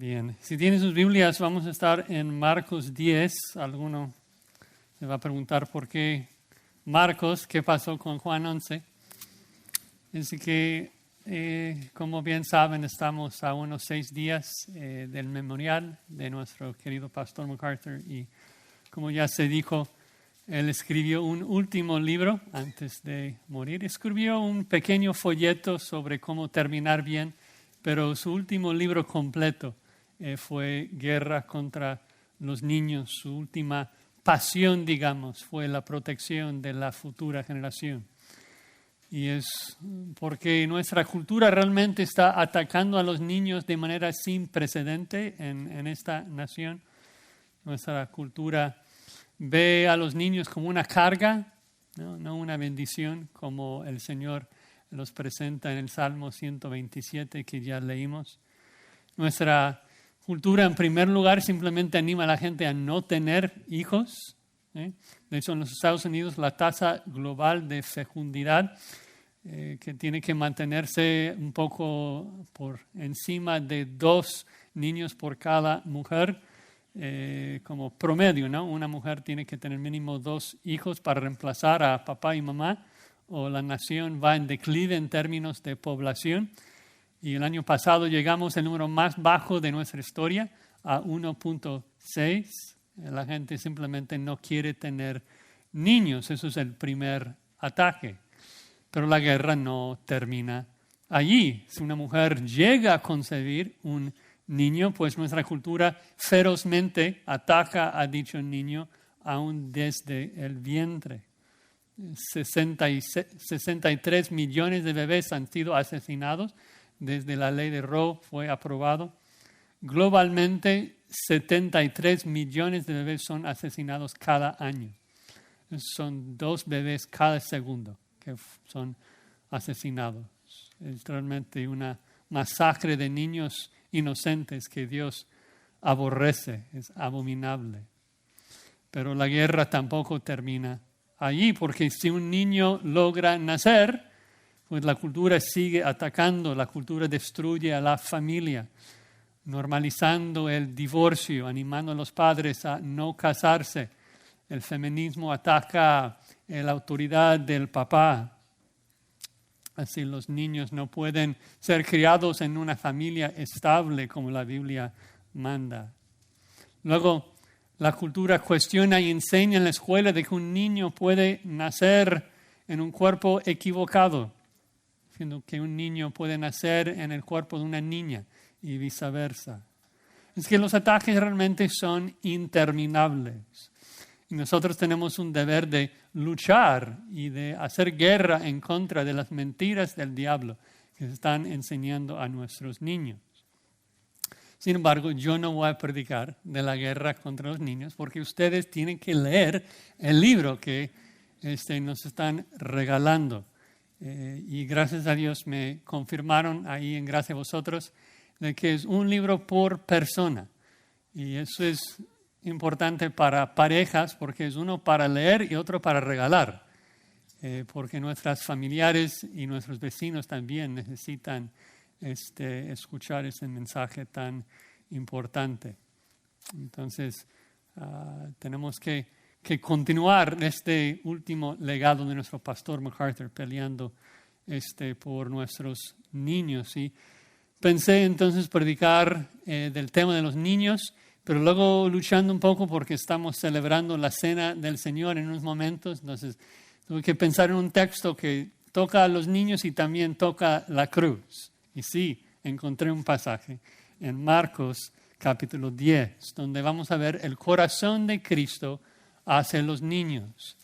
Bien, si tienen sus Biblias, vamos a estar en Marcos 10. Alguno se va a preguntar por qué Marcos, qué pasó con Juan 11. Así que, como bien saben, estamos a unos 6 días del memorial de nuestro querido pastor MacArthur y como ya se dijo, él escribió un último libro antes de morir. Escribió un pequeño folleto sobre cómo terminar bien, pero su último libro completo fue Guerra contra los Niños. Su última pasión, digamos, fue la protección de la futura generación. Y es porque nuestra cultura realmente está atacando a los niños de manera sin precedente en esta nación. Nuestra cultura ve a los niños como una carga, no una bendición, como el Señor los presenta en el Salmo 127 que ya leímos. Nuestra cultura, en primer lugar, simplemente anima a la gente a no tener hijos. De hecho, en los Estados Unidos la tasa global de fecundidad, que tiene que mantenerse un poco por encima de 2 niños por cada mujer, como promedio, ¿no? Una mujer tiene que tener mínimo 2 hijos para reemplazar a papá y mamá, o la nación va en declive en términos de población. Y el año pasado llegamos al número más bajo de nuestra historia, a 1.6. La gente simplemente no quiere tener niños. Eso es el primer ataque. Pero la guerra no termina allí. Si una mujer llega a concebir un niño, pues nuestra cultura ferozmente ataca a dicho niño aún desde el vientre. 63 millones de bebés han sido asesinados desde la ley de Roe fue aprobado. Globalmente, 73 millones de bebés son asesinados cada año. Son 2 bebés cada segundo que son asesinados. Es realmente una masacre de niños inocentes que Dios aborrece, es abominable. Pero la guerra tampoco termina allí, porque si un niño logra nacer, pues la cultura sigue atacando, la cultura destruye a la familia, normalizando el divorcio, animando a los padres a no casarse. El feminismo ataca la autoridad del papá. Así los niños no pueden ser criados en una familia estable como la Biblia manda. Luego, la cultura cuestiona y enseña en la escuela de que un niño puede nacer en un cuerpo equivocado, siendo que un niño puede nacer en el cuerpo de una niña y viceversa. Es que los ataques realmente son interminables. Y nosotros tenemos un deber de luchar y de hacer guerra en contra de las mentiras del diablo que se están enseñando a nuestros niños. Sin embargo, yo no voy a predicar de la guerra contra los niños porque ustedes tienen que leer el libro que nos están regalando. Y gracias a Dios me confirmaron ahí en Gracia a Vosotros de que es un libro por persona. Y eso es importante para parejas porque es uno para leer y otro para regalar. Porque nuestras familiares y nuestros vecinos también necesitan escuchar ese mensaje tan importante. Entonces, tenemos que continuar este último legado de nuestro pastor MacArthur, peleando por nuestros niños. Y pensé entonces predicar del tema de los niños, pero luego luchando un poco porque estamos celebrando la Cena del Señor en unos momentos. Entonces, tuve que pensar en un texto que toca a los niños y también toca la cruz. Y sí, encontré un pasaje en Marcos capítulo 10, donde vamos a ver el corazón de Cristo hacia los niños.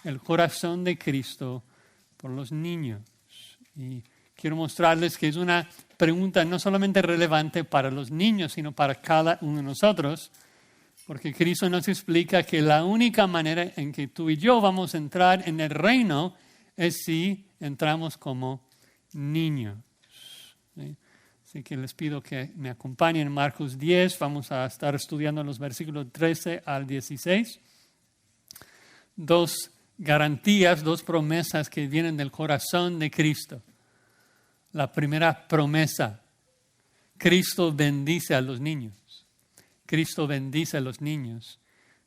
El corazón de Cristo por los niños. Y quiero mostrarles que es una pregunta no solamente relevante para los niños, sino para cada uno de nosotros, porque Cristo nos explica que la única manera en que tú y yo vamos a entrar en el reino es si entramos como niños. ¿Sí? Así que les pido que me acompañen en Marcos 10. Vamos a estar estudiando los versículos 13 al 16. 2 garantías, 2 promesas que vienen del corazón de Cristo. La primera promesa, Cristo bendice a los niños. Cristo bendice a los niños.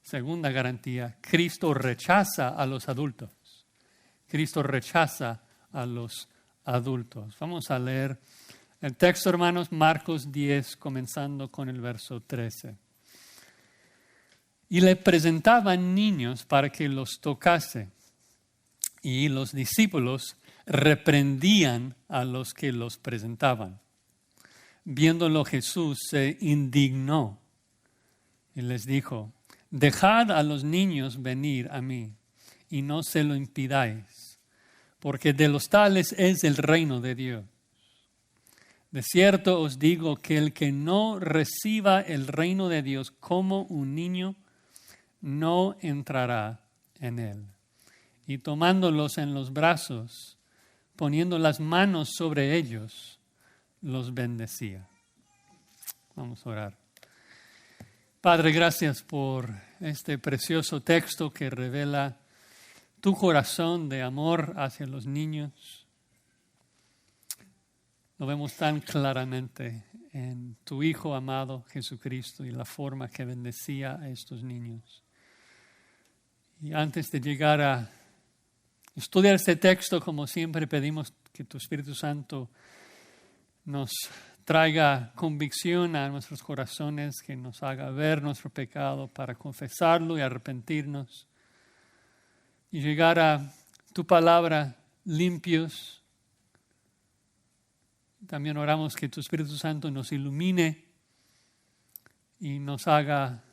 Segunda garantía, Cristo rechaza a los adultos. Cristo rechaza a los adultos. Vamos a leer el texto, hermanos, Marcos 10, comenzando con el verso 13. Y le presentaban niños para que los tocase, y los discípulos reprendían a los que los presentaban. Viéndolo Jesús se indignó y les dijo: dejad a los niños venir a mí y no se lo impidáis, porque de los tales es el reino de Dios. De cierto os digo que el que no reciba el reino de Dios como un niño, no entrará en él. Y tomándolos en los brazos, poniendo las manos sobre ellos, los bendecía. Vamos a orar. Padre, gracias por este precioso texto que revela tu corazón de amor hacia los niños. Lo vemos tan claramente en tu Hijo amado Jesucristo y la forma que bendecía a estos niños. Y antes de llegar a estudiar este texto, como siempre pedimos que tu Espíritu Santo nos traiga convicción a nuestros corazones, que nos haga ver nuestro pecado para confesarlo y arrepentirnos y llegar a tu palabra limpios. También oramos que tu Espíritu Santo nos ilumine y nos haga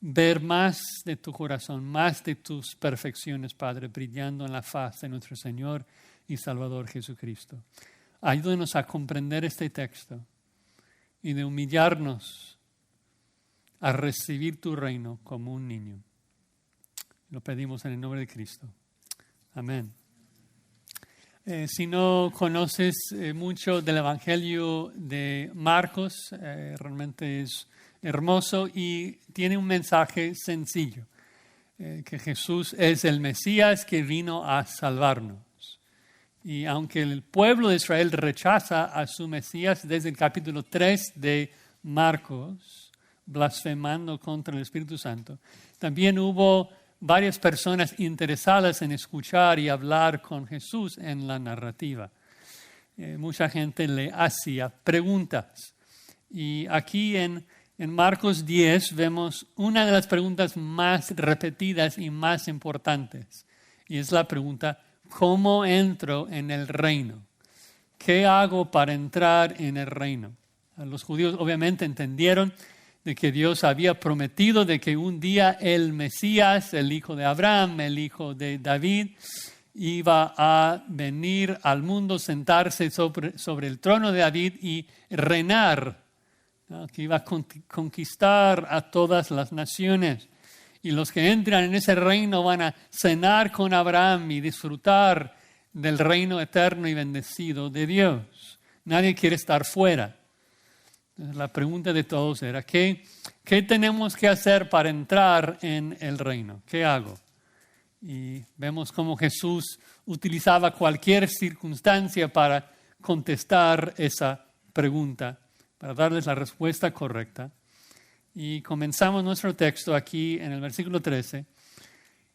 ver más de tu corazón, más de tus perfecciones, Padre, brillando en la faz de nuestro Señor y Salvador Jesucristo. Ayúdanos a comprender este texto y de humillarnos a recibir tu reino como un niño. Lo pedimos en el nombre de Cristo. Amén. Si no conoces mucho del Evangelio de Marcos, realmente es hermoso y tiene un mensaje sencillo, que Jesús es el Mesías que vino a salvarnos. Y aunque el pueblo de Israel rechaza a su Mesías desde el capítulo 3 de Marcos, blasfemando contra el Espíritu Santo, también hubo varias personas interesadas en escuchar y hablar con Jesús en la narrativa. Mucha gente le hacía preguntas. Y aquí en Marcos 10 vemos una de las preguntas más repetidas y más importantes. Y es la pregunta: ¿cómo entro en el reino? ¿Qué hago para entrar en el reino? Los judíos obviamente entendieron de que Dios había prometido de que un día el Mesías, el hijo de Abraham, el hijo de David, iba a venir al mundo, sentarse sobre el trono de David y reinar, ¿no? Que iba a conquistar a todas las naciones. Y los que entran en ese reino van a cenar con Abraham y disfrutar del reino eterno y bendecido de Dios. Nadie quiere estar fuera. La pregunta de todos era: ¿qué tenemos que hacer para entrar en el reino? ¿Qué hago? Y vemos cómo Jesús utilizaba cualquier circunstancia para contestar esa pregunta, para darles la respuesta correcta. Y comenzamos nuestro texto aquí en el versículo 13,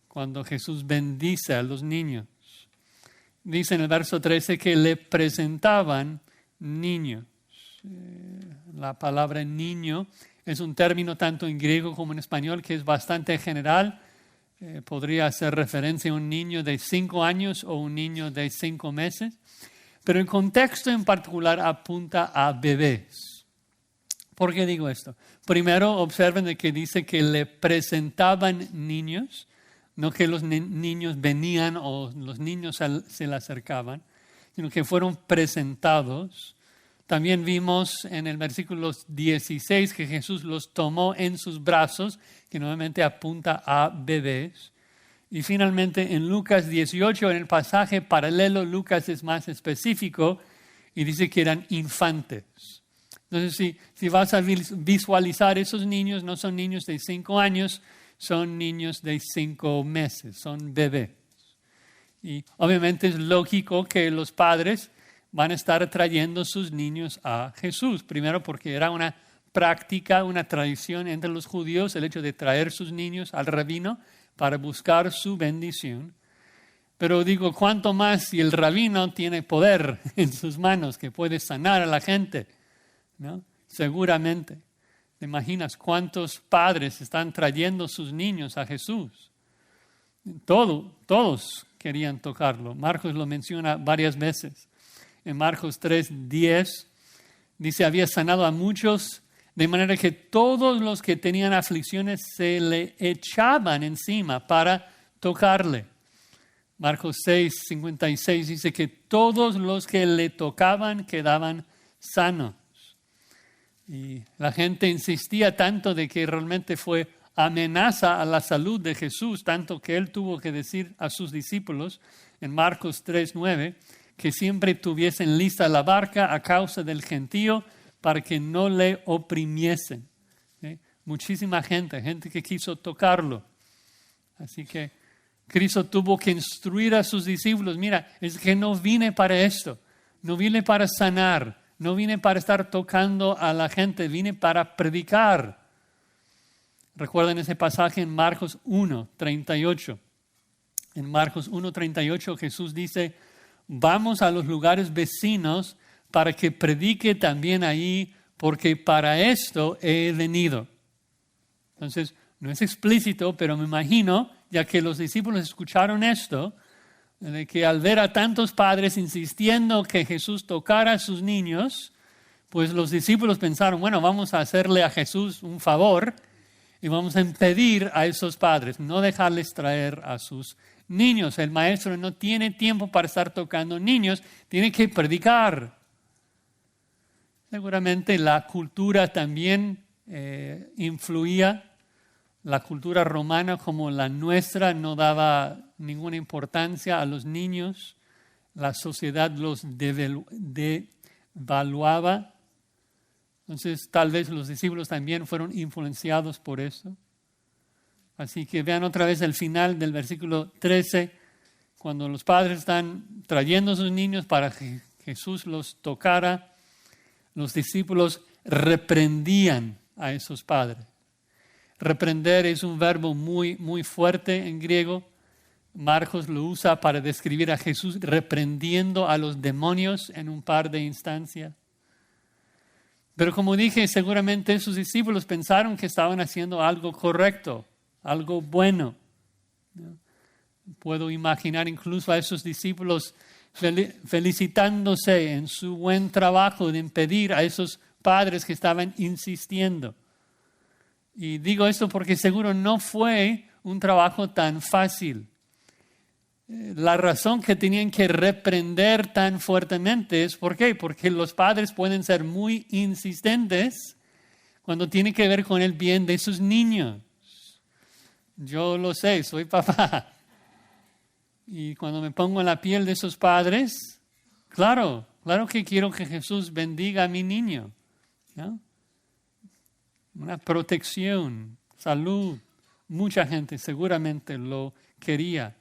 cuando Jesús bendice a los niños. Dice en el verso 13 que le presentaban niños. La palabra niño es un término tanto en griego como en español que es bastante general. Podría hacer referencia a un niño de 5 años o un niño de 5 meses. Pero el contexto en particular apunta a bebés. ¿Por qué digo esto? Primero, observen de que dice que le presentaban niños, no que los niños venían o los niños se le acercaban, sino que fueron presentados. También vimos en el versículo 16 que Jesús los tomó en sus brazos, que nuevamente apunta a bebés. Y finalmente en Lucas 18, en el pasaje paralelo, Lucas es más específico y dice que eran infantes. Entonces, si vas a visualizar esos niños, no son niños de 5 años, son niños de 5 meses, son bebés. Y obviamente es lógico que los padres van a estar trayendo sus niños a Jesús. Primero porque era una práctica, una tradición entre los judíos, el hecho de traer sus niños al rabino para buscar su bendición. Pero digo, ¿cuánto más si el rabino tiene poder en sus manos que puede sanar a la gente? ¿No? Seguramente. ¿Te imaginas cuántos padres están trayendo sus niños a Jesús? Todos querían tocarlo. Marcos lo menciona varias veces. En Marcos 3:10 dice, había sanado a muchos, de manera que todos los que tenían aflicciones se le echaban encima para tocarle. Marcos 6:56 dice que todos los que le tocaban quedaban sanos. Y la gente insistía tanto de que realmente fue amenaza a la salud de Jesús, tanto que él tuvo que decir a sus discípulos en Marcos 3:9 que siempre tuviesen lista la barca a causa del gentío para que no le oprimiesen. ¿Sí? Muchísima gente que quiso tocarlo. Así que Cristo tuvo que instruir a sus discípulos, mira, es que no vine para esto, no vine para sanar, no vine para estar tocando a la gente, vine para predicar. Recuerden ese pasaje en Marcos 1:38. En Marcos 1:38 Jesús dice, vamos a los lugares vecinos para que predique también ahí, porque para esto he venido. Entonces, no es explícito, pero me imagino, ya que los discípulos escucharon esto, de que al ver a tantos padres insistiendo que Jesús tocara a sus niños, pues los discípulos pensaron, bueno, vamos a hacerle a Jesús un favor y vamos a impedir a esos padres, no dejarles traer a sus niños. El maestro no tiene tiempo para estar tocando niños, tiene que predicar. Seguramente la cultura también influía. La cultura romana como la nuestra no daba ninguna importancia a los niños. La sociedad los devaluaba. Entonces tal vez los discípulos también fueron influenciados por eso. Así que vean otra vez el final del versículo 13, cuando los padres están trayendo a sus niños para que Jesús los tocara, los discípulos reprendían a esos padres. Reprender es un verbo muy, muy fuerte en griego. Marcos lo usa para describir a Jesús reprendiendo a los demonios en un par de instancias. Pero como dije, seguramente sus discípulos pensaron que estaban haciendo algo correcto, algo bueno. Puedo imaginar incluso a esos discípulos felicitándose en su buen trabajo de impedir a esos padres que estaban insistiendo. Y digo esto porque seguro no fue un trabajo tan fácil. La razón que tenían que reprender tan fuertemente es ¿por qué? Porque los padres pueden ser muy insistentes cuando tiene que ver con el bien de sus niños. Yo lo sé, soy papá. Y cuando me pongo en la piel de esos padres, claro que quiero que Jesús bendiga a mi niño, ¿no? Una protección, salud. Mucha gente seguramente lo quería.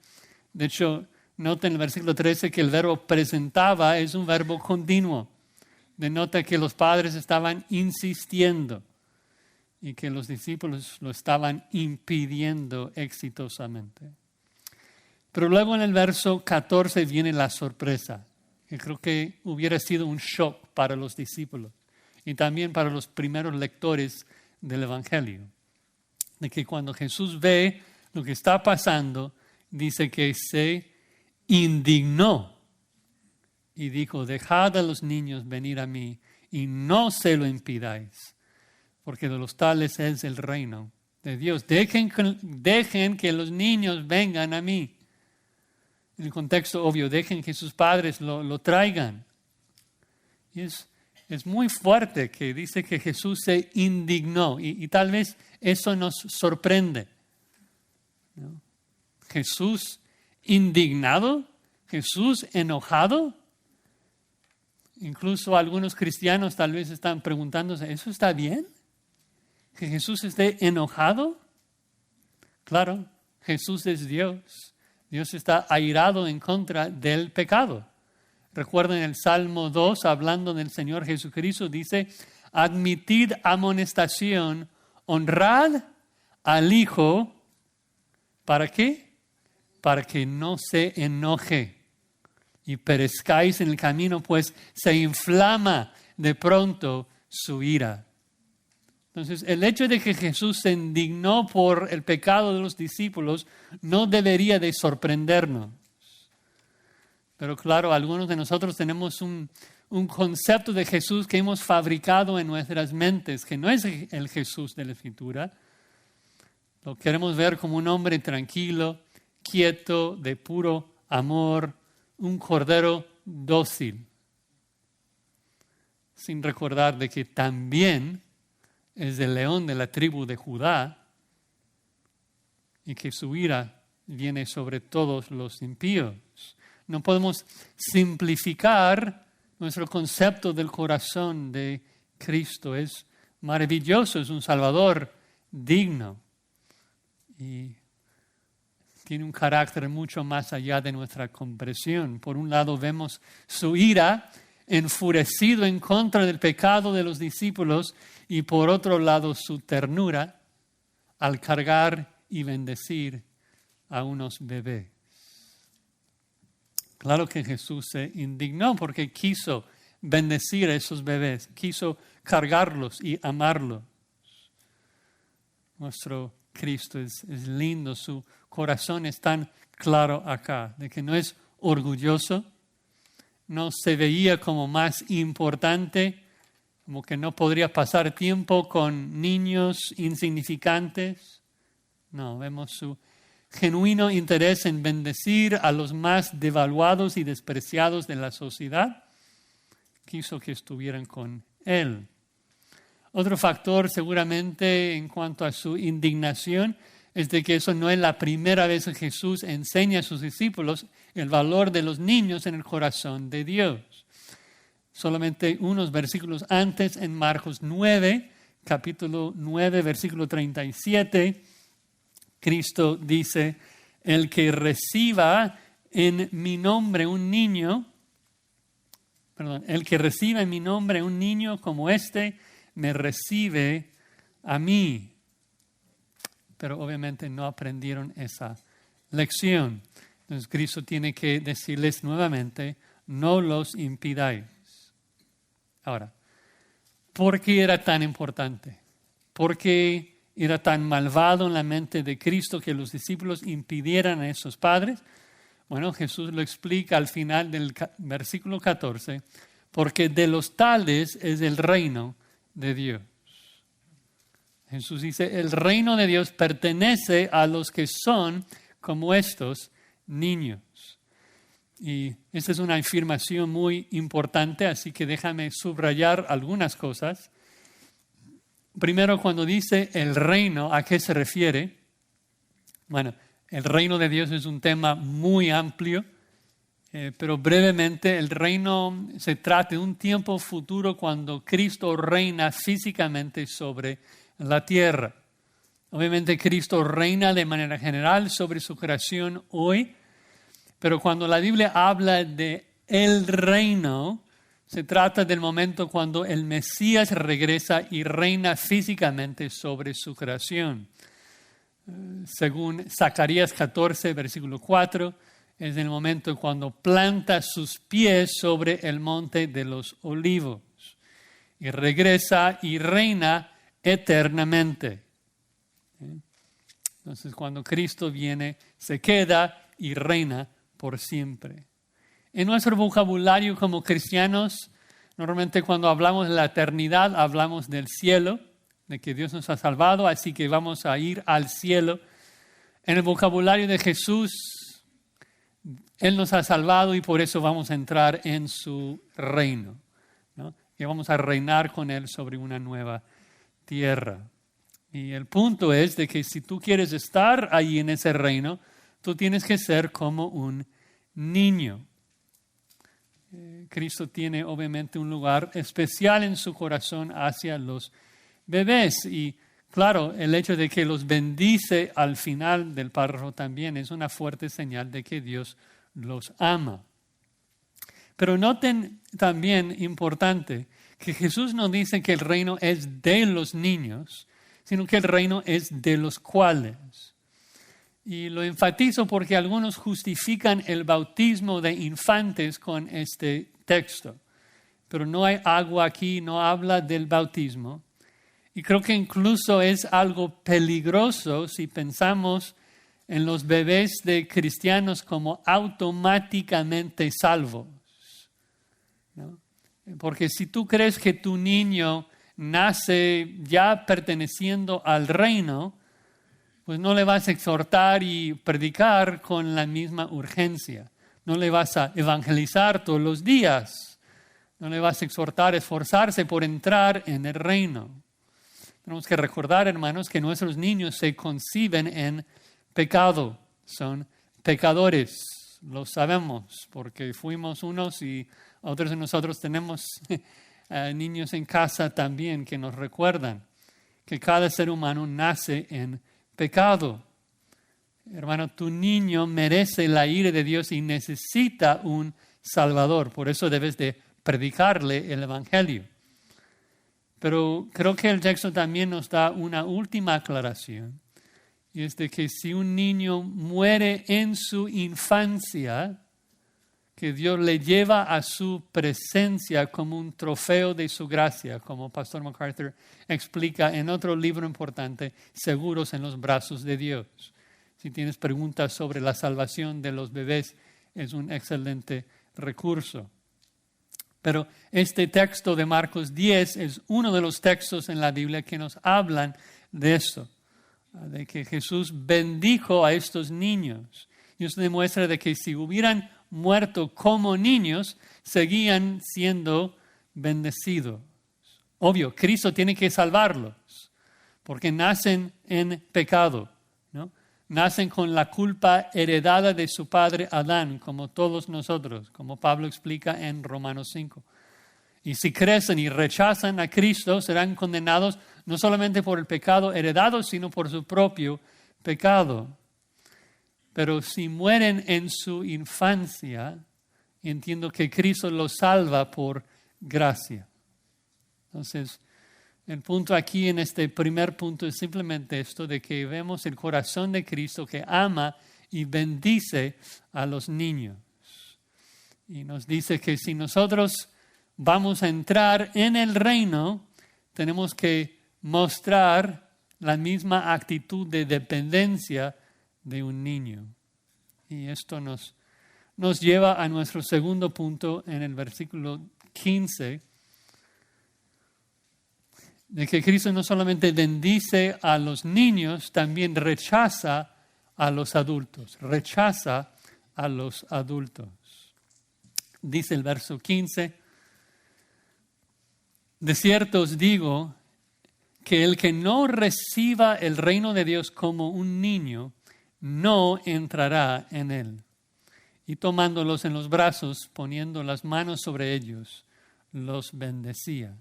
De hecho, noten en el versículo 13 que el verbo presentaba es un verbo continuo. Denota que los padres estaban insistiendo y que los discípulos lo estaban impidiendo exitosamente. Pero luego en el verso 14 viene la sorpresa, que creo que hubiera sido un shock para los discípulos y también para los primeros lectores del Evangelio. De que cuando Jesús ve lo que está pasando, dice que se indignó y dijo, dejad a los niños venir a mí y no se lo impidáis, porque de los tales es el reino de Dios. Dejen que los niños vengan a mí. En el contexto obvio, dejen que sus padres lo traigan. Y es muy fuerte que dice que Jesús se indignó y tal vez eso nos sorprende, ¿no? Jesús indignado, Jesús enojado. Incluso algunos cristianos tal vez están preguntándose, ¿eso está bien? ¿Que Jesús esté enojado? Claro, Jesús es Dios. Dios está airado en contra del pecado. Recuerden el Salmo 2, hablando del Señor Jesucristo, dice, admitid amonestación, honrad al Hijo, ¿para qué? Para que no se enoje y perezcáis en el camino, pues se inflama de pronto su ira. Entonces, el hecho de que Jesús se indignó por el pecado de los discípulos no debería de sorprendernos. Pero claro, algunos de nosotros tenemos un concepto de Jesús que hemos fabricado en nuestras mentes, que no es el Jesús de la Escritura. Lo queremos ver como un hombre tranquilo, quieto, de puro amor, un cordero dócil, sin recordar de que también es el león de la tribu de Judá y que su ira viene sobre todos los impíos. No podemos simplificar nuestro concepto del corazón de Cristo. Es maravilloso, es un Salvador digno y tiene un carácter mucho más allá de nuestra comprensión. Por un lado vemos su ira enfurecido en contra del pecado de los discípulos y por otro lado su ternura al cargar y bendecir a unos bebés. Claro que Jesús se indignó porque quiso bendecir a esos bebés, quiso cargarlos y amarlos. Nuestro Cristo es lindo, su corazón es tan claro acá, de que no es orgulloso, no se veía como más importante, como que no podría pasar tiempo con niños insignificantes. No, vemos su genuino interés en bendecir a los más devaluados y despreciados de la sociedad. Quiso que estuvieran con Él. Otro factor seguramente en cuanto a su indignación es de que eso no es la primera vez que Jesús enseña a sus discípulos el valor de los niños en el corazón de Dios. Solamente unos versículos antes, en Marcos 9, capítulo 9, versículo 37, Cristo dice, el que reciba en mi nombre un niño como este, me recibe a mí. Pero obviamente no aprendieron esa lección. Entonces Cristo tiene que decirles nuevamente, no los impidáis. Ahora, ¿por qué era tan importante? ¿Por qué era tan malvado en la mente de Cristo que los discípulos impidieran a esos padres? Bueno, Jesús lo explica al final del versículo 14, porque de los tales es el reino de Dios. Jesús dice, el reino de Dios pertenece a los que son como estos niños. Y esta es una afirmación muy importante, así que déjame subrayar algunas cosas. Primero, cuando dice el reino, ¿a qué se refiere? Bueno, el reino de Dios es un tema muy amplio, pero brevemente el reino se trata de un tiempo futuro cuando Cristo reina físicamente sobre la tierra. Obviamente Cristo reina de manera general sobre su creación hoy, pero cuando la Biblia habla de el reino, se trata del momento cuando el Mesías regresa y reina físicamente sobre su creación. Según Zacarías 14, versículo 4, es el momento cuando planta sus pies sobre el monte de los olivos y regresa y reina eternamente. Entonces, cuando Cristo viene, se queda y reina por siempre. En nuestro vocabulario como cristianos, normalmente cuando hablamos de la eternidad, hablamos del cielo, de que Dios nos ha salvado, así que vamos a ir al cielo. En el vocabulario de Jesús, Él nos ha salvado y por eso vamos a entrar en su reino, ¿no? Y vamos a reinar con Él sobre una nueva tierra. Y el punto es de que si tú quieres estar ahí en ese reino, tú tienes que ser como un niño. Cristo tiene obviamente un lugar especial en su corazón hacia los bebés. Y claro, el hecho de que los bendice al final del párrafo también es una fuerte señal de que Dios los ama. Pero noten también, importante, que Jesús no dice que el reino es de los niños, sino que el reino es de los cuales. Y lo enfatizo porque algunos justifican el bautismo de infantes con este texto. Pero no hay agua aquí, no habla del bautismo. Y creo que incluso es algo peligroso si pensamos en los bebés de cristianos como automáticamente salvos, ¿no? Porque si tú crees que tu niño nace ya perteneciendo al reino, pues no le vas a exhortar y predicar con la misma urgencia. No le vas a evangelizar todos los días. No le vas a exhortar, esforzarse por entrar en el reino. Tenemos que recordar, hermanos, que nuestros niños se conciben en pecado. Son pecadores. Lo sabemos porque fuimos unos y otros de nosotros tenemos niños en casa también que nos recuerdan que cada ser humano nace en pecado. Hermano, tu niño merece la ira de Dios y necesita un Salvador. Por eso debes de predicarle el Evangelio. Pero creo que el texto también nos da una última aclaración. Y es de que si un niño muere en su infancia, que Dios le lleva a su presencia como un trofeo de su gracia, como Pastor MacArthur explica en otro libro importante, Seguros en los brazos de Dios. Si tienes preguntas sobre la salvación de los bebés, es un excelente recurso. Pero este texto de Marcos 10 es uno de los textos en la Biblia que nos hablan de eso, de que Jesús bendijo a estos niños. Y eso demuestra de que si hubieran muerto como niños, seguían siendo bendecidos. Obvio, Cristo tiene que salvarlos, porque nacen en pecado, ¿no? Nacen con la culpa heredada de su padre Adán, como todos nosotros, como Pablo explica en Romanos 5. Y si crecen y rechazan a Cristo, serán condenados no solamente por el pecado heredado, sino por su propio pecado. Pero si mueren en su infancia, entiendo que Cristo los salva por gracia. Entonces, el punto aquí en este primer punto es simplemente esto de que vemos el corazón de Cristo que ama y bendice a los niños. Y nos dice que si nosotros vamos a entrar en el reino, tenemos que mostrar la misma actitud de dependencia de un niño. Y esto nos lleva a nuestro segundo punto en el versículo 15, de que Cristo no solamente bendice a los niños, también rechaza a los adultos. Rechaza a los adultos. Dice el verso 15, de cierto os digo que el que no reciba el reino de Dios como un niño, no entrará en él. Y tomándolos en los brazos, poniendo las manos sobre ellos, los bendecía.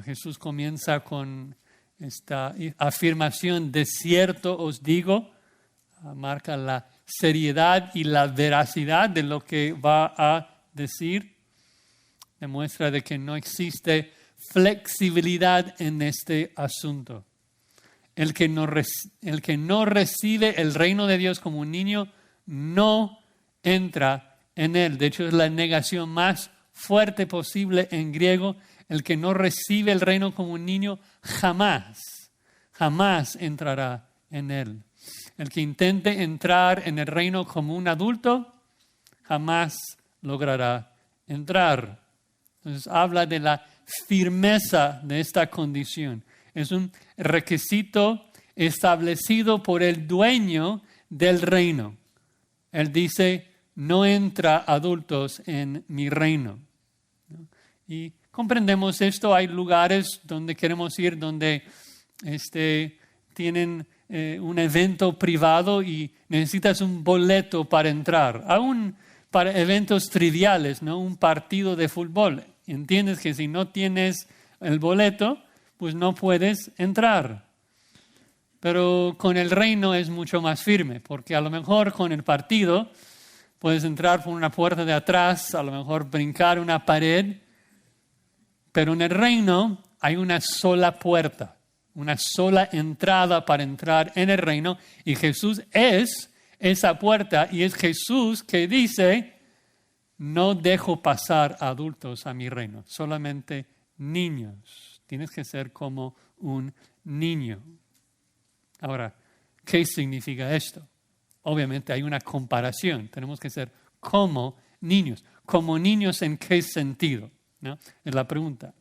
Jesús comienza con esta afirmación, de cierto os digo, marca la seriedad y la veracidad de lo que va a decir. Demuestra de que no existe flexibilidad en este asunto. El que no recibe el reino de Dios como un niño no entra en él. De hecho, es la negación más fuerte posible en griego. El que no recibe el reino como un niño jamás entrará en él. El que intente entrar en el reino como un adulto jamás logrará entrar. Entonces habla de la firmeza de esta condición. Es un requisito establecido por el dueño del reino. Él dice, no entra adultos en mi reino. Y comprendemos esto. Hay lugares donde queremos ir, donde tienen un evento privado y necesitas un boleto para entrar. Aún para eventos triviales, ¿no? Un partido de fútbol. Entiendes que si no tienes el boleto, pues no puedes entrar. Pero con el reino es mucho más firme, porque a lo mejor con el partido Puedes entrar por una puerta de atrás, a lo mejor brincar una pared, pero en el reino hay una sola puerta, una sola entrada para entrar en el reino, y Jesús es esa puerta, y es Jesús que dice: no dejo pasar a adultos a mi reino, solamente niños. Tienes que ser como un niño. Ahora, ¿qué significa esto? Obviamente hay una comparación. Tenemos que ser como niños. ¿Como niños en qué sentido? ¿No? Es la pregunta.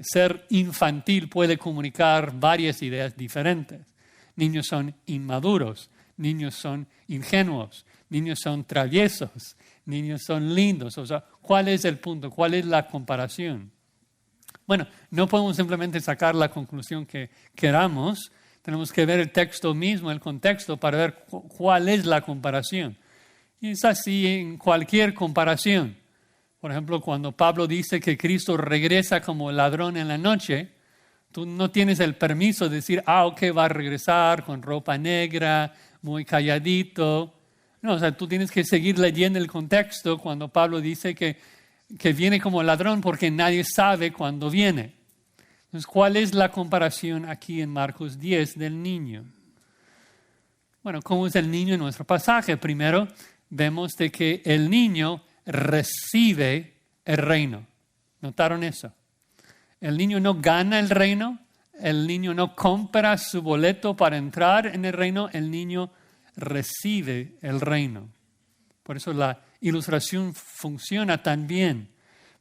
Ser infantil puede comunicar varias ideas diferentes. Niños son inmaduros, niños son ingenuos, niños son traviesos, niños son lindos. O sea, ¿cuál es el punto? ¿Cuál es la comparación? Bueno, no podemos simplemente sacar la conclusión que queramos. Tenemos que ver el texto mismo, el contexto, para ver cuál es la comparación. Y es así en cualquier comparación. Por ejemplo, cuando Pablo dice que Cristo regresa como ladrón en la noche, tú no tienes el permiso de decir: ok, va a regresar con ropa negra, muy calladito. No, o sea, tú tienes que seguir leyendo el contexto cuando Pablo dice que viene como ladrón porque nadie sabe cuándo viene. Entonces, ¿cuál es la comparación aquí en Marcos 10 del niño? Bueno, ¿cómo es el niño en nuestro pasaje? Primero, vemos de que el niño recibe el reino. ¿Notaron eso? El niño no gana el reino, el niño no compra su boleto para entrar en el reino, el niño recibe el reino. Por eso la ilustración funciona tan bien,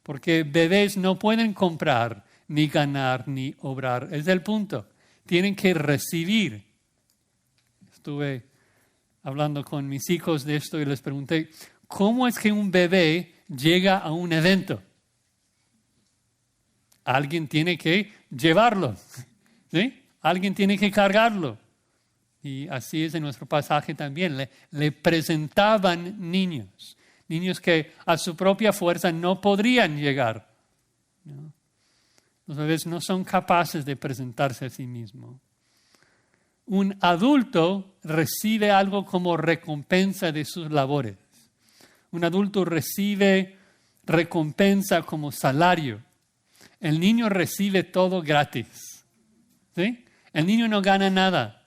porque bebés no pueden comprar, ni ganar, ni obrar. Es el punto. Tienen que recibir. Estuve hablando con mis hijos de esto y les pregunté: ¿cómo es que un bebé llega a un evento? Alguien tiene que llevarlo, ¿sí? Alguien tiene que cargarlo. Y así es en nuestro pasaje también. Le presentaban niños que a su propia fuerza no podrían llegar, ¿no? Los bebés no son capaces de presentarse a sí mismos. Un adulto recibe algo como recompensa de sus labores. Un adulto recibe recompensa como salario. El niño recibe todo gratis, ¿sí? El niño no gana nada,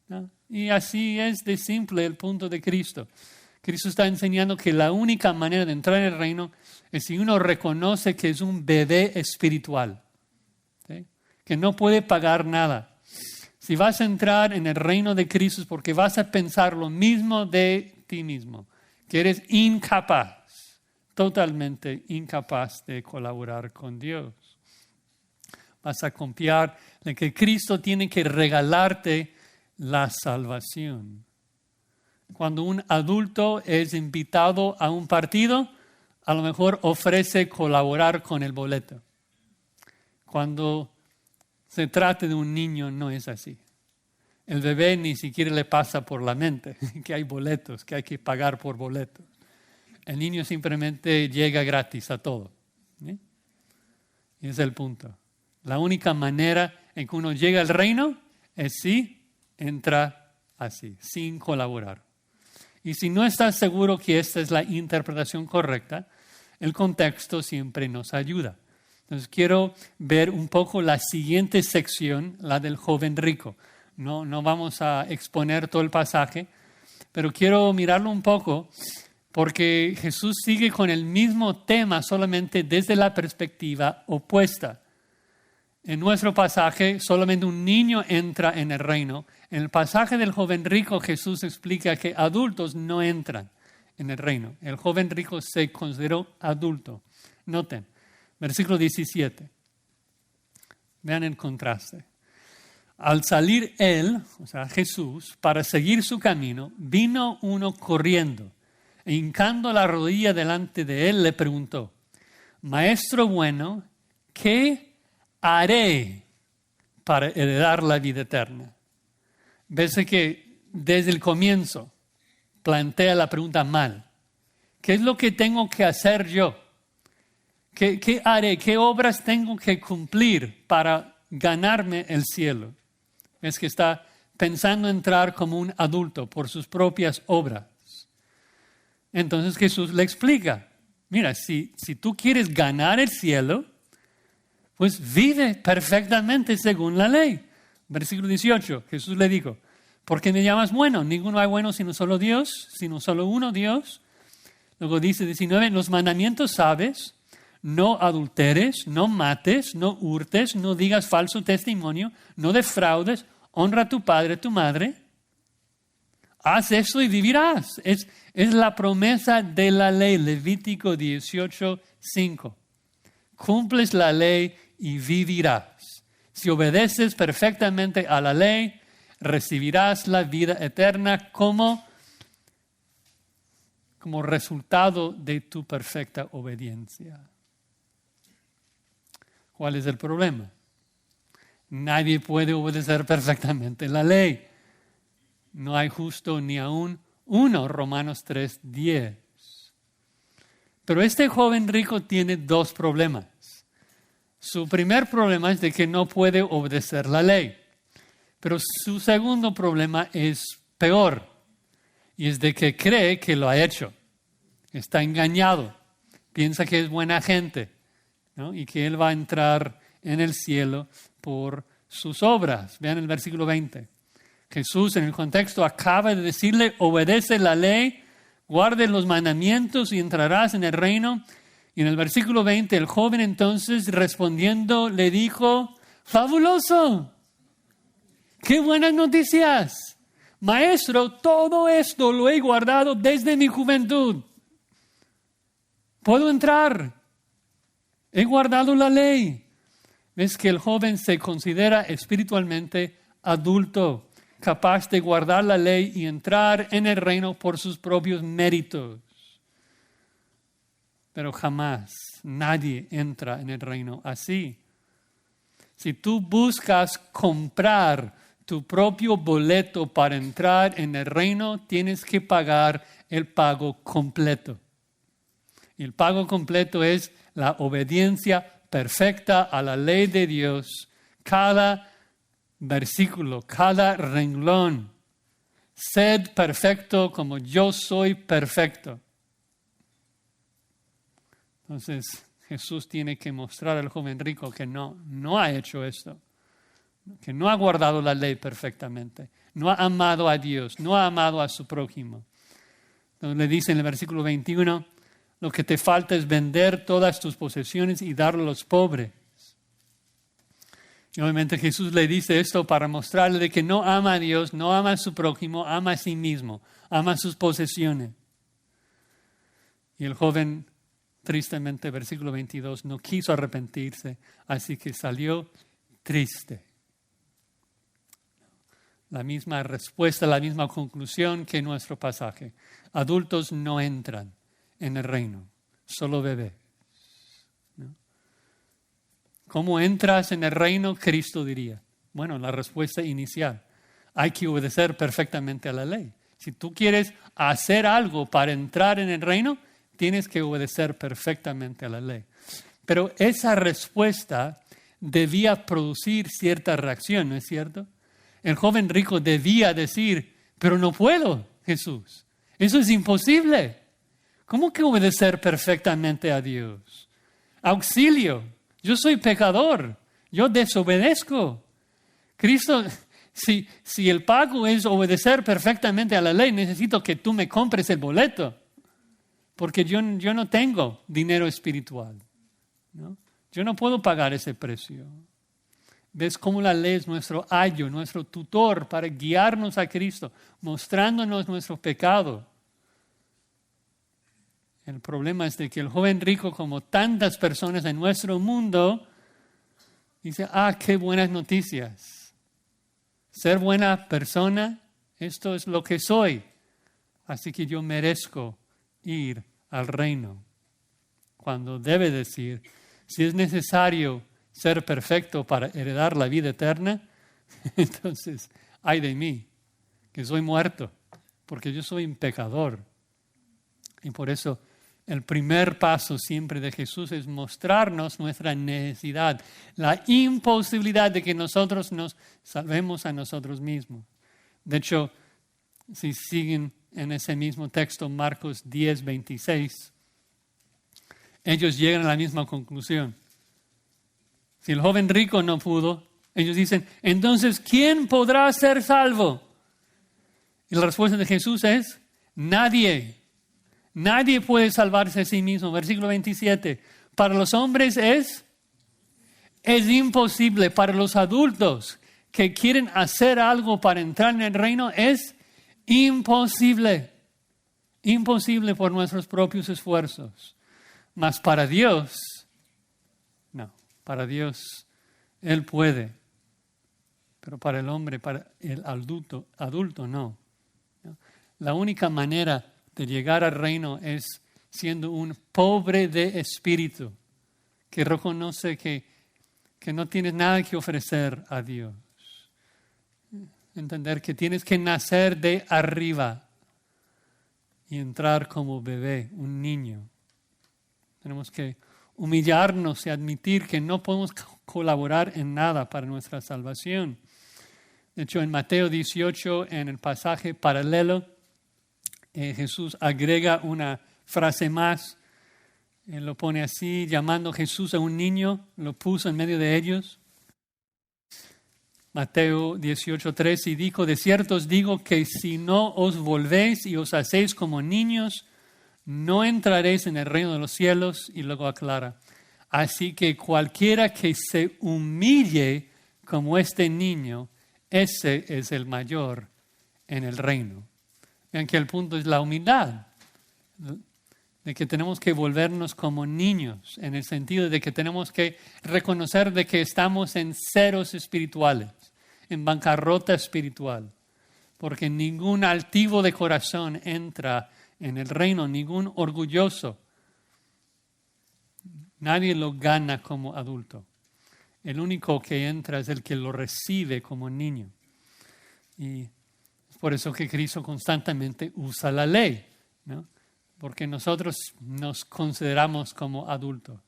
¿no? Y así es de simple el punto de Cristo. Cristo está enseñando que la única manera de entrar en el reino es si uno reconoce que es un bebé espiritual, ¿sí? Que no puede pagar nada. Si vas a entrar en el reino de Cristo es porque vas a pensar lo mismo de ti mismo, que eres incapaz, totalmente incapaz de colaborar con Dios. Vas a confiar en que Cristo tiene que regalarte la salvación. Cuando un adulto es invitado a un partido, a lo mejor ofrece colaborar con el boleto. Cuando se trata de un niño, no es así. El bebé ni siquiera le pasa por la mente que hay boletos, que hay que pagar por boletos. El niño simplemente llega gratis a todo, ¿sí? Y ese es el punto. La única manera en que uno llega al reino es si entra así, sin colaborar. Y si no estás seguro que esta es la interpretación correcta, el contexto siempre nos ayuda. Entonces quiero ver un poco la siguiente sección, la del joven rico. No vamos a exponer todo el pasaje, pero quiero mirarlo un poco porque Jesús sigue con el mismo tema solamente desde la perspectiva opuesta. En nuestro pasaje, solamente un niño entra en el reino. En el pasaje del joven rico, Jesús explica que adultos no entran en el reino. El joven rico se consideró adulto. Noten, versículo 17. Vean el contraste. Al salir él, o sea, Jesús, para seguir su camino, vino uno corriendo e hincando la rodilla delante de él, le preguntó: Maestro bueno, ¿qué haré para heredar la vida eterna? Ves que desde el comienzo plantea la pregunta mal. ¿Qué es lo que tengo que hacer yo? ¿Qué haré? ¿Qué obras tengo que cumplir para ganarme el cielo? Es que está pensando entrar como un adulto por sus propias obras. Entonces Jesús le explica, mira, si tú quieres ganar el cielo, pues vive perfectamente según la ley. Versículo 18, Jesús le dijo, ¿por qué me llamas bueno? Ninguno hay bueno sino solo Dios, sino solo uno Dios. Luego dice 19, los mandamientos sabes, no adulteres, no mates, no hurtes, no digas falso testimonio, no defraudes, honra a tu padre, a tu madre. Haz eso y vivirás. Es la promesa de la ley, Levítico 18:5. Cumples la ley y vivirás. Si obedeces perfectamente a la ley, recibirás la vida eterna como resultado de tu perfecta obediencia. ¿Cuál es el problema? Nadie puede obedecer perfectamente la ley. No hay justo ni aún uno, Romanos 3:10. Pero este joven rico tiene dos problemas. Su primer problema es de que no puede obedecer la ley. Pero su segundo problema es peor. Y es de que cree que lo ha hecho. Está engañado. Piensa que es buena gente, ¿no? Y que él va a entrar en el cielo por sus obras. Vean el versículo 20. Jesús en el contexto acaba de decirle, obedece la ley, guarde los mandamientos y entrarás en el reino. Y en el versículo 20 el joven entonces respondiendo le dijo, fabuloso, qué buenas noticias. Maestro, todo esto lo he guardado desde mi juventud. ¿Puedo entrar? He guardado la ley. Ves que el joven se considera espiritualmente adulto, capaz de guardar la ley y entrar en el reino por sus propios méritos. Pero jamás nadie entra en el reino así. Si tú buscas comprar tu propio boleto para entrar en el reino, tienes que pagar el pago completo. Y el pago completo es la obediencia perfecta a la ley de Dios. Cada versículo, cada renglón. Sed perfecto como yo soy perfecto. Entonces Jesús tiene que mostrar al joven rico que no ha hecho esto. Que no ha guardado la ley perfectamente. No ha amado a Dios. No ha amado a su prójimo. Entonces le dice en el versículo 21, lo que te falta es vender todas tus posesiones y darlo a los pobres. Y obviamente Jesús le dice esto para mostrarle de que no ama a Dios, no ama a su prójimo, ama a sí mismo, ama sus posesiones. Y el joven, tristemente, versículo 22, no quiso arrepentirse, así que salió triste. La misma respuesta, la misma conclusión que nuestro pasaje. Adultos no entran en el reino, solo bebés. ¿No? ¿Cómo entras en el reino? Cristo diría. Bueno, la respuesta inicial. Hay que obedecer perfectamente a la ley. Si tú quieres hacer algo para entrar en el reino, tienes que obedecer perfectamente a la ley. Pero esa respuesta debía producir cierta reacción, ¿no es cierto? El joven rico debía decir, pero no puedo, Jesús. Eso es imposible. ¿Cómo que obedecer perfectamente a Dios? Auxilio. Yo soy pecador. Yo desobedezco. Cristo, si el pago es obedecer perfectamente a la ley, necesito que tú me compres el boleto. Porque yo no tengo dinero espiritual, ¿no? Yo no puedo pagar ese precio. ¿Ves cómo la ley es nuestro ayo, nuestro tutor para guiarnos a Cristo, mostrándonos nuestro pecado? El problema es de que el joven rico, como tantas personas en nuestro mundo, dice, qué buenas noticias. Ser buena persona, esto es lo que soy. Así que yo merezco ir al reino. Cuando debe decir, si es necesario ser perfecto para heredar la vida eterna, entonces, ay de mí, que soy muerto, porque yo soy un pecador. Y por eso el primer paso siempre de Jesús es mostrarnos nuestra necesidad, la imposibilidad de que nosotros nos salvemos a nosotros mismos. De hecho, si siguen en ese mismo texto, Marcos 10:26, ellos llegan a la misma conclusión. Si el joven rico no pudo, ellos dicen, entonces, ¿quién podrá ser salvo? Y la respuesta de Jesús es, nadie. Nadie puede salvarse a sí mismo. Versículo 27. Para los hombres es imposible. Para los adultos que quieren hacer algo para entrar en el reino es imposible. Imposible por nuestros propios esfuerzos. Mas para Dios, no. Para Dios, Él puede. Pero para el hombre, para el adulto no. La única manera de llegar al reino es siendo un pobre de espíritu, que reconoce que no tienes nada que ofrecer a Dios. Entender que tienes que nacer de arriba y entrar como bebé, un niño. Tenemos que humillarnos y admitir que no podemos colaborar en nada para nuestra salvación. De hecho, en Mateo 18, en el pasaje paralelo, Jesús agrega una frase más. Él lo pone así, llamando Jesús a un niño, lo puso en medio de ellos. Mateo 18:3, y dijo, de cierto os digo que si no os volvéis y os hacéis como niños, no entraréis en el reino de los cielos. Y luego aclara, así que cualquiera que se humille como este niño, ese es el mayor en el reino. Vean que el punto es la humildad, de que tenemos que volvernos como niños, en el sentido de que tenemos que reconocer de que estamos en ceros espirituales, en bancarrota espiritual, porque ningún altivo de corazón entra en el reino, ningún orgulloso. Nadie lo gana como adulto. El único que entra es el que lo recibe como niño. Y es por eso que Cristo constantemente usa la ley, ¿no? Porque nosotros nos consideramos como adultos.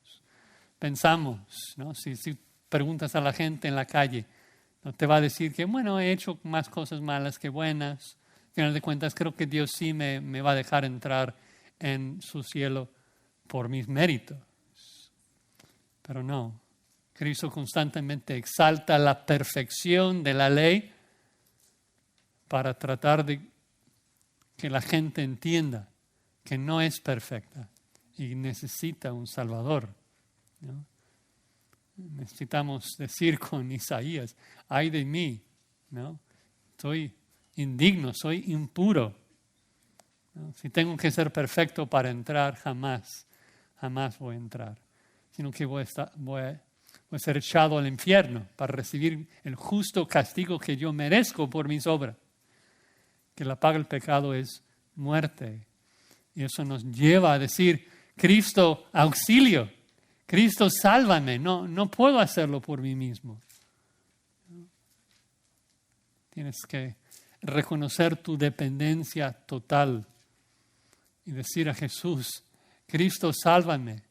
Pensamos, ¿no? Si preguntas a la gente en la calle, no te va a decir que, bueno, he hecho más cosas malas que buenas. Al final de cuentas, creo que Dios sí me va a dejar entrar en su cielo por mis méritos. Pero no. Cristo constantemente exalta la perfección de la ley para tratar de que la gente entienda que no es perfecta y necesita un Salvador, ¿no? Necesitamos decir con Isaías, ay de mí, ¿no? Soy indigno, soy impuro, ¿no? Si tengo que ser perfecto para entrar, jamás voy a entrar, sino que voy a ser echado al infierno para recibir el justo castigo que yo merezco por mis obras, que la paga del pecado es muerte. Y eso nos lleva a decir, Cristo, auxilio, Cristo, sálvame, no puedo hacerlo por mí mismo. Tienes que reconocer tu dependencia total y decir a Jesús, Cristo, sálvame,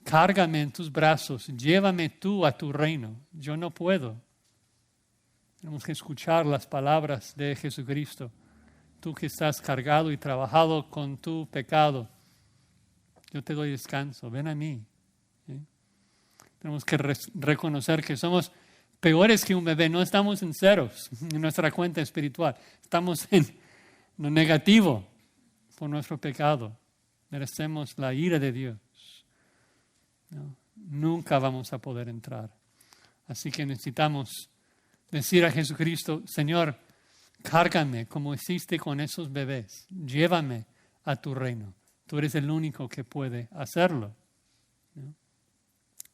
cárgame en tus brazos, llévame tú a tu reino, yo no puedo. Tenemos que escuchar las palabras de Jesucristo. Tú que estás cargado y trabajado con tu pecado, yo te doy descanso, ven a mí. ¿Sí? Tenemos que reconocer que somos peores que un bebé, no estamos en ceros en nuestra cuenta espiritual, estamos en lo negativo por nuestro pecado, merecemos la ira de Dios. ¿No? Nunca vamos a poder entrar. Así que necesitamos decir a Jesucristo, Señor, cárgame como hiciste con esos bebés. Llévame a tu reino. Tú eres el único que puede hacerlo, ¿no?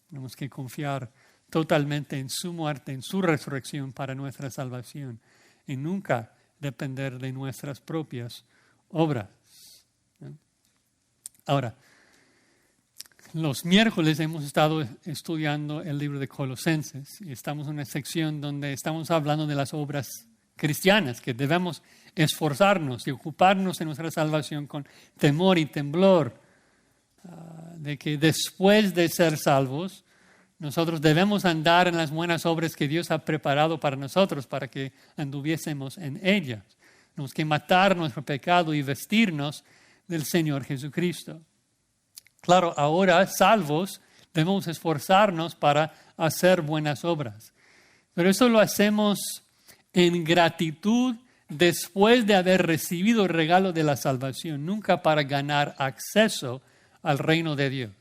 Tenemos que confiar totalmente en su muerte, en su resurrección para nuestra salvación y nunca depender de nuestras propias obras, ¿no? Ahora, los miércoles hemos estado estudiando el libro de Colosenses y estamos en una sección donde estamos hablando de las obras cristianas, que debemos esforzarnos y ocuparnos en nuestra salvación con temor y temblor, de que después de ser salvos, nosotros debemos andar en las buenas obras que Dios ha preparado para nosotros, para que anduviésemos en ellas. Tenemos que matar nuestro pecado y vestirnos del Señor Jesucristo. Claro, ahora, salvos, debemos esforzarnos para hacer buenas obras. Pero eso lo hacemos en gratitud después de haber recibido el regalo de la salvación, nunca para ganar acceso al reino de Dios.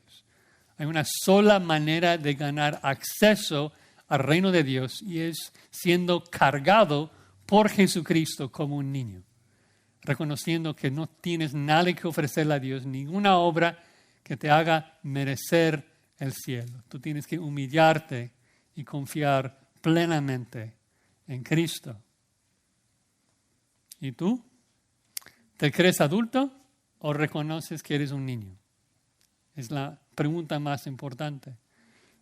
Hay una sola manera de ganar acceso al reino de Dios y es siendo cargado por Jesucristo como un niño, reconociendo que no tienes nada que ofrecerle a Dios, ninguna obra que te haga merecer el cielo. Tú tienes que humillarte y confiar plenamente en Cristo. ¿Y tú? ¿Te crees adulto o reconoces que eres un niño? Es la pregunta más importante.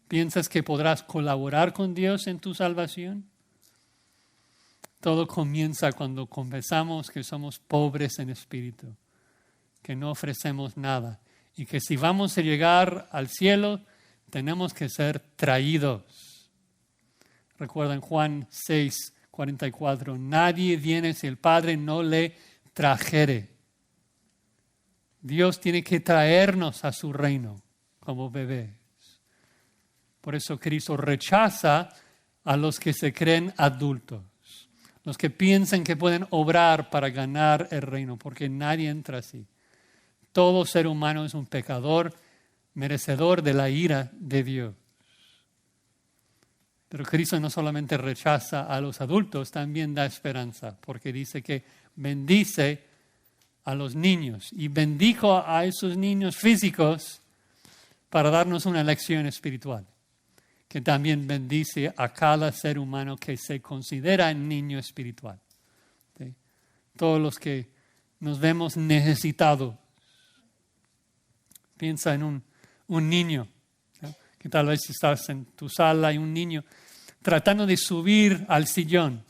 ¿Piensas que podrás colaborar con Dios en tu salvación? Todo comienza cuando confesamos que somos pobres en espíritu, que no ofrecemos nada y que si vamos a llegar al cielo tenemos que ser traídos. Recuerden Juan 6:44, nadie viene si el Padre no le trajere. Dios tiene que traernos a su reino como bebés. Por eso Cristo rechaza a los que se creen adultos, los que piensan que pueden obrar para ganar el reino, porque nadie entra así. Todo ser humano es un pecador, merecedor de la ira de Dios. Pero Cristo no solamente rechaza a los adultos, también da esperanza, porque dice que bendice a los niños y bendijo a esos niños físicos para darnos una lección espiritual, que también bendice a cada ser humano que se considera niño espiritual. ¿Sí? Todos los que nos vemos necesitados. Piensa en un niño, ¿sí? Que tal vez estás en tu sala y un niño tratando de subir al sillón.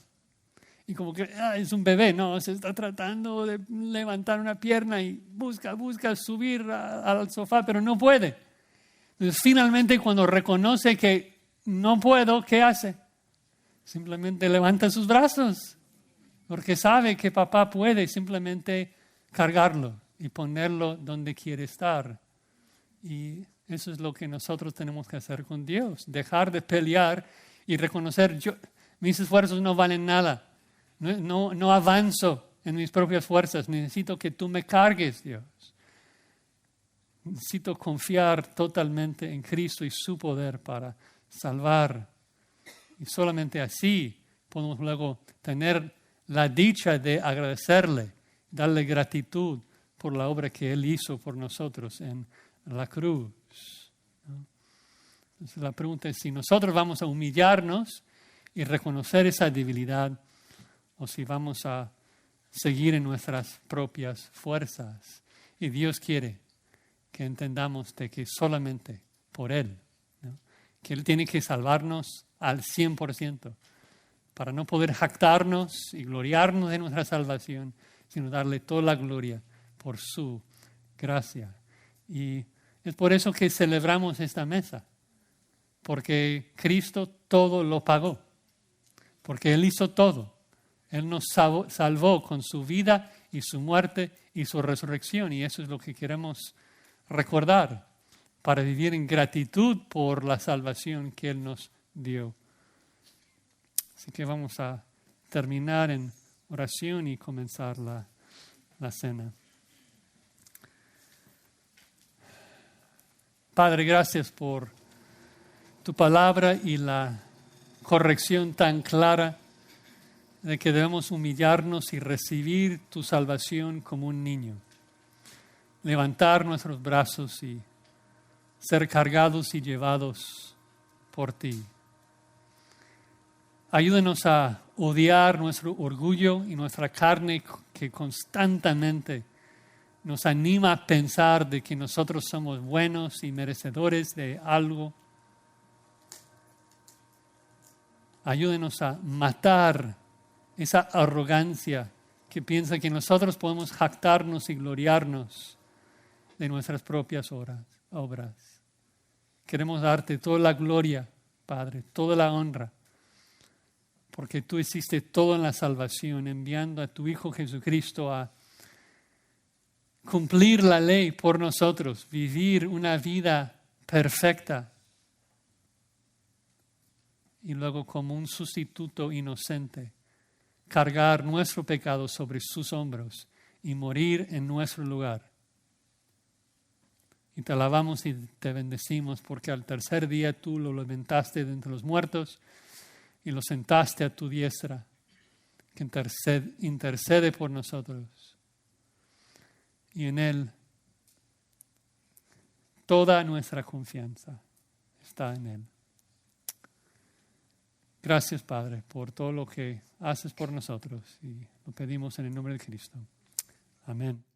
Y como que es un bebé, no, se está tratando de levantar una pierna y busca subir al sofá, pero no puede. Entonces, finalmente, cuando reconoce que no puedo, ¿qué hace? Simplemente levanta sus brazos, porque sabe que papá puede simplemente cargarlo y ponerlo donde quiere estar. Y eso es lo que nosotros tenemos que hacer con Dios, dejar de pelear y reconocer, mis esfuerzos no valen nada. No avanzo en mis propias fuerzas. Necesito que tú me cargues, Dios. Necesito confiar totalmente en Cristo y su poder para salvar. Y solamente así podemos luego tener la dicha de agradecerle, darle gratitud por la obra que Él hizo por nosotros en la cruz. Entonces la pregunta es si nosotros vamos a humillarnos y reconocer esa debilidad, o si vamos a seguir en nuestras propias fuerzas. Y Dios quiere que entendamos de que solamente por Él, ¿no? Que Él tiene que salvarnos al 100%, para no poder jactarnos y gloriarnos de nuestra salvación, sino darle toda la gloria por su gracia. Y es por eso que celebramos esta mesa, porque Cristo todo lo pagó, porque Él hizo todo. Él nos salvó con su vida y su muerte y su resurrección. Y eso es lo que queremos recordar para vivir en gratitud por la salvación que Él nos dio. Así que vamos a terminar en oración y comenzar la cena. Padre, gracias por tu palabra y la corrección tan clara de que debemos humillarnos y recibir tu salvación como un niño. Levantar nuestros brazos y ser cargados y llevados por ti. Ayúdanos a odiar nuestro orgullo y nuestra carne que constantemente nos anima a pensar de que nosotros somos buenos y merecedores de algo. Ayúdanos a matar esa arrogancia que piensa que nosotros podemos jactarnos y gloriarnos de nuestras propias obras. Queremos darte toda la gloria, Padre, toda la honra, porque tú hiciste todo en la salvación, enviando a tu Hijo Jesucristo a cumplir la ley por nosotros, vivir una vida perfecta y luego como un sustituto inocente, cargar nuestro pecado sobre sus hombros y morir en nuestro lugar. Y te alabamos y te bendecimos porque al tercer día tú lo levantaste de entre los muertos y lo sentaste a tu diestra, que intercede por nosotros. Y en Él toda nuestra confianza está en Él. Gracias, Padre, por todo lo que haces por nosotros y lo pedimos en el nombre de Cristo. Amén.